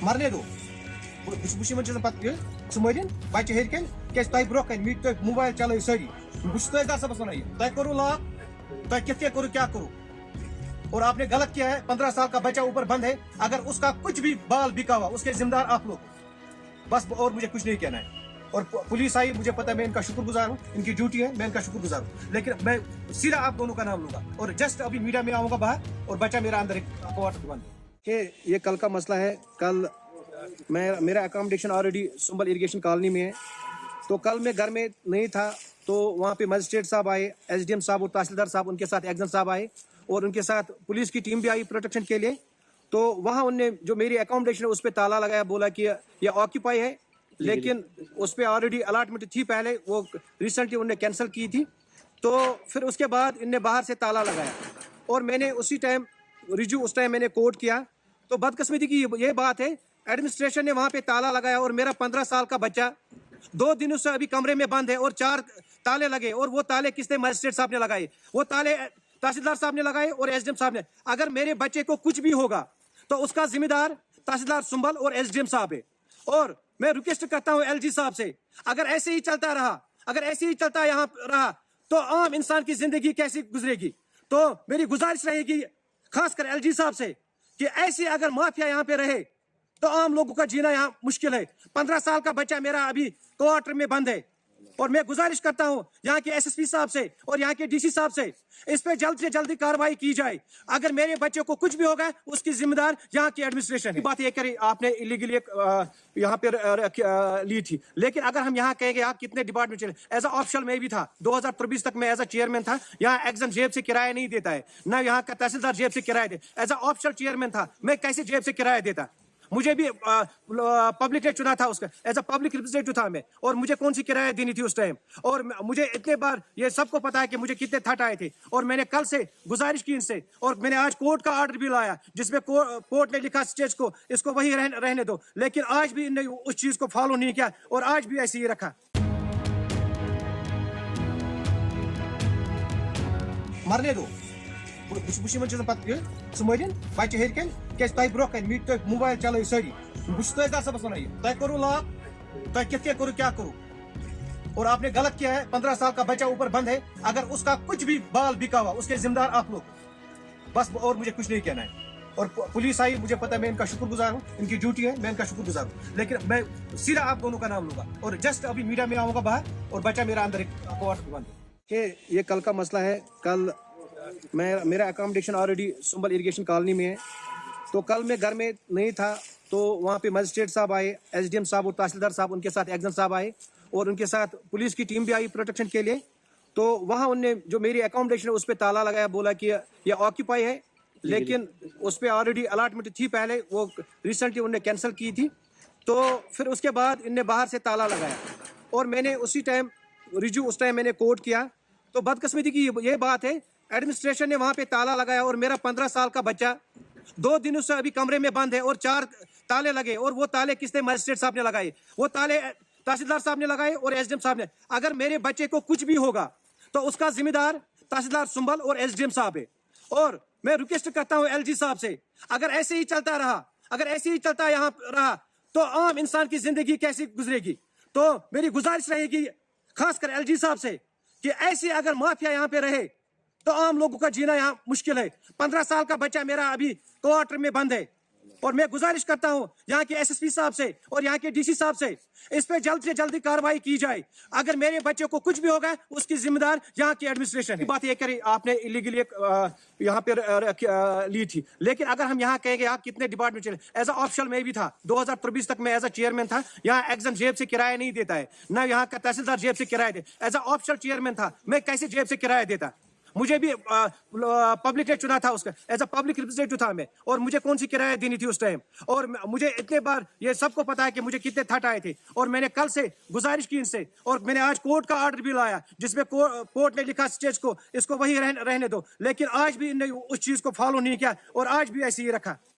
مرنے دو بہت چیزن پہ ثمرین بچہ ہرکن کی تہ برو کن میٹ تھی موبائل چلو ساری بہت تہ صبس ونان یہ تہ کرو لاک تہ کت کرو کیا کرو اور آپ نے غلط کیا ہے 15 سال کا بچہ اوپر بند ہے اگر اس کا کچھ بھی بال بکا ہوا اس کے ذمہ دار آپ لوگ بس اور مجھے کچھ نہیں کہنا ہے اور پولیس آئی مجھے پتا ہے میں ان کا شکر گزار ہوں ان کی ڈیوٹی ہے میں ان کا شکر گزار ہوں لیکن میں سیدھا آپ دونوں کا نام لوں گا اور جسٹ ابھی میڈیا میں آؤں گا باہر اور بچہ میرا اندر ایک کوارٹر بند کہ یہ کل کا مسئلہ ہے کل میرا اکاموڈیشن آلریڈی سنبل اریگیشن کالونی میں ہے تو کل میں گھر میں نہیں تھا تو وہاں پہ مجسٹریٹ صاحب آئے ایس ڈی ایم صاحب اور تحصیلدار صاحب ان کے ساتھ ایگزن صاحب آئے اور ان کے ساتھ پولیس کی ٹیم بھی آئی پروٹیکشن کے لیے تو وہاں ان نے جو میری اکاموڈیشن ہے اس پہ تالا لگایا بولا کہ یہ آکیپائی ہے لیکن اس پہ آلریڈی الاٹمنٹ تھی پہلے وہ ریسنٹلی انہوں نے کینسل کی تھی تو پھر اس کے بعد ان نے باہر سے تالا لگایا اور میں نے اسی ٹائم رجوع اس ٹائم میں نے کوٹ کیا تو بدقسمتی کی یہ بات ہے ایڈمنسٹریشن نے وہاں پہ تالا لگایا اور میرا 15 سال کا بچہ 2 دنوں سے ابھی کمرے میں بند ہے اور 4 تالے لگے اور وہ تالے کس نے مجسٹریٹ صاحب نے لگائے وہ تالے تحصیلدار صاحب نے لگائے اور ایس ڈی ایم صاحب نے اگر میرے بچے کو کچھ بھی ہوگا تو اس کا ذمہ دار تحصیلدار سنبل اور ایس ڈی ایم صاحب ہے اور میں ریکویسٹ کرتا ہوں ایل جی صاحب سے اگر ایسے ہی چلتا رہا اگر ایسے ہی چلتا یہاں رہا تو عام انسان کی زندگی کیسی گزرے گی تو میری گزارش رہے گی خاص کر ایل جی صاحب سے کہ ایسی اگر مافیا یہاں پہ رہے تو عام لوگوں کا جینا یہاں مشکل ہے 15 سال کا بچہ میرا ابھی کوارٹر میں بند ہے اور میں گزارش کرتا ہوں یہاں کے ایس ایس پی صاحب سے اور یہاں کے ڈی سی صاحب سے اس پہ جلد سے جلدی کاروائی کی جائے اگر میرے بچے کو کچھ بھی ہوگا اس کی ذمہ دار یہاں کی ایڈمنسٹریشن ہے بات یہ کریں آپ نے ایلیگلی یہاں پہ لی تھی لیکن اگر ہم یہاں کہیں گے آپ کتنے ڈپارٹمنٹ چلے ایز اے آفیشل میں بھی تھا 2023 تک میں ایز اے چیئرمین تھا یہاں ایگزن جیب سے کرایہ نہیں دیتا ہے نہ یہاں کا تحصیلدار جیب سے کرایہ they as a official chairman تھا میں کیسے جیب سے کرایہ دیتا مجھے بھی پبلک نے چنا تھا اس کا ایز اے پبلک ریپرزینٹیو تھا میں اور مجھے کون سی کرایہ دینی تھی اس ٹائم اور مجھے اتنے بار یہ سب کو پتا ہے کہ مجھے کتنے تھٹ آئے تھے اور میں نے کل سے گزارش کی ان سے اور میں نے آج کورٹ کا آرڈر بھی لایا جس میں کورٹ نے لکھا اسٹیج کو اس کو وہی رہنے دو لیکن آج بھی ان نے اس چیز کو فالو نہیں کیا اور آج بھی ایسے ہی رکھا مرنے دو بہت چیزن پہ ثمرین بچہ ہرکن کی تہ برو کن میٹ تھی موبائل چلو ساری بہت تہ صبس ونان یہ تہ کرو لاک تہ کت کرو کیا کرو اور آپ نے غلط کیا ہے 15 سال کا بچہ اوپر بند ہے اگر اس کا کچھ بھی بال بکا ہوا اس کے ذمہ دار آپ لوگ بس اور مجھے کچھ نہیں کہنا ہے اور پولیس آئی مجھے پتا ہے میں ان کا شکر گزار ہوں ان کی ڈیوٹی ہے میں ان کا شکر گزار ہوں لیکن میں سیدھا آپ دونوں کا نام لوں گا اور جسٹ ابھی میڈیا میں آؤں گا باہر اور بچہ میرا اندر ایک کوارٹر بند کہ یہ کل کا مسئلہ ہے کل میرا اکاموڈیشن آلریڈی سنبل اریگیشن کالونی میں ہے تو کل میں گھر میں نہیں تھا تو وہاں پہ مجسٹریٹ صاحب آئے ایس ڈی ایم صاحب اور تحصیلدار صاحب ان کے ساتھ ایگزن صاحب آئے اور ان کے ساتھ پولیس کی ٹیم بھی آئی پروٹیکشن کے لیے تو وہاں ان نے جو میری اکاموڈیشن ہے اس پہ تالا لگایا بولا کہ یہ آکیپائی ہے لیکن اس پہ آلریڈی الاٹمنٹ تھی پہلے وہ ریسنٹلی انہوں نے کینسل کی تھی تو پھر اس کے بعد ان نے باہر سے تالا لگایا اور میں نے اسی ٹائم رجوع اس ٹائم میں نے کوٹ کیا تو بدقسمتی کی یہ بات ہے ایڈمنسٹریشن نے وہاں پہ تالا لگایا اور میرا 15 سال کا بچہ 2 دنوں سے ابھی کمرے میں بند ہے اور 4 تالے لگے اور وہ تالے کس نے مجسٹریٹ صاحب نے لگائے وہ تالے تحصیلدار صاحب نے لگائے اور ایس ڈی ایم صاحب نے اگر میرے بچے کو کچھ بھی ہوگا تو اس کا ذمہ دار تحصیلدار سنبل اور ایس ڈی ایم صاحب ہے اور میں ریکویسٹ کرتا ہوں ایل جی صاحب سے اگر ایسے ہی چلتا رہا اگر ایسے ہی چلتا یہاں رہا تو عام انسان کی زندگی کیسی گزرے گی تو میری گزارش رہے گی خاص کر ایل جی صاحب سے کہ ایسی اگر مافیا یہاں پہ رہے تو عام لوگوں کا جینا یہاں مشکل ہے 15 سال کا بچہ میرا ابھی کوارٹر میں بند ہے اور میں گزارش کرتا ہوں یہاں کے ایس ایس پی صاحب سے اور یہاں کے ڈی سی صاحب سے اس پہ جلد سے جلدی کاروائی کی جائے اگر میرے بچے کو کچھ بھی ہوگا اس کی ذمہ دار یہاں کی ایڈمنسٹریشن ہے بات یہ کریں آپ نے ایلیگلی یہاں پہ لی تھی لیکن اگر ہم یہاں کہیں گے آپ کتنے ڈپارٹمنٹ چلے ایز اے آفیشل میں بھی تھا 2023 تک میں ایز اے چیئرمین تھا یہاں ایگزن جیب سے کرایہ نہیں دیتا ہے نہ یہاں کا تحصیلدار جیب سے کرایہ they as a official chairman تھا میں کیسے جیب سے کرایہ دیتا مجھے بھی پبلک نے چنا تھا اس کا ایز اے پبلک ریپرزینٹیو تھا میں اور مجھے کون سی کرایہ دینی تھی اس ٹائم اور مجھے اتنے بار یہ سب کو پتا ہے کہ مجھے کتنے تھٹ آئے تھے اور میں نے کل سے گزارش کی ان سے اور میں نے آج کورٹ کا آرڈر بھی لایا جس میں کورٹ نے لکھا اسٹیج کو اس کو وہی رہنے دو لیکن آج بھی ان نے اس چیز کو فالو نہیں کیا اور آج بھی ایسے ہی رکھا